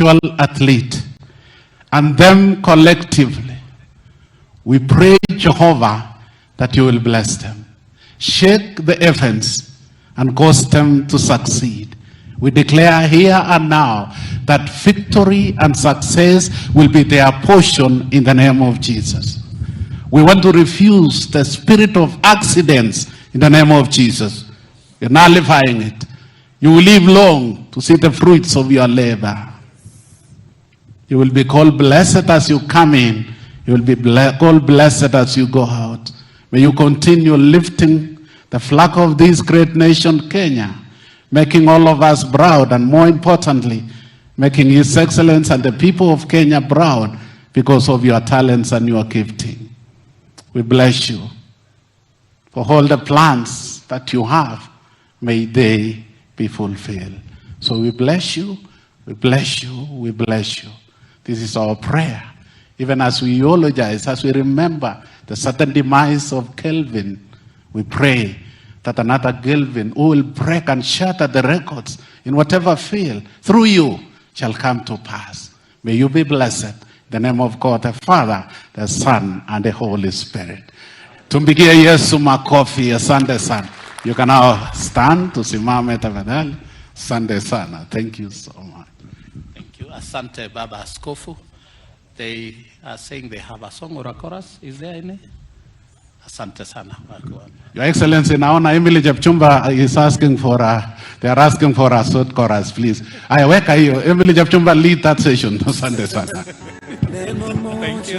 athlete, and them collectively, we pray, Jehovah, that you will bless them. Shake the heavens and cause them to succeed. We declare here and now that victory and success will be their portion in the name of Jesus. We want to refuse the spirit of accidents in the name of Jesus. You're nullifying it. You will live long to see the fruits of your labor. You will be called blessed as you come in. You will be called blessed as you go out. May you continue lifting the flag of this great nation, Kenya, making all of us proud, and more importantly, making His Excellency and the people of Kenya proud because of your talents and your gifting. We bless you for all the plans that you have. May they be fulfilled. So we bless you, we bless you, we bless you. This is our prayer. Even as we eulogize, as we remember the sudden demise of Kelvin, we pray that another Kelvin who will break and shatter the records in whatever field through you shall come to pass. May you be blessed. In the name of God, the Father, the Son, and the Holy Spirit. Tumpigie Yesu makofi. Asante sana. You can now stand. Tusimame tafadhali. Asante sana. Thank you so much. Thank you. Asante Baba Askofu. They are saying they have a song or a chorus. Is there any? Asante sana. Your Excellency, naona Emily Chepchumba is asking for they are asking for a short chorus, please. I weka hiyo. Emily Chepchumba, lead that session. Asante sana.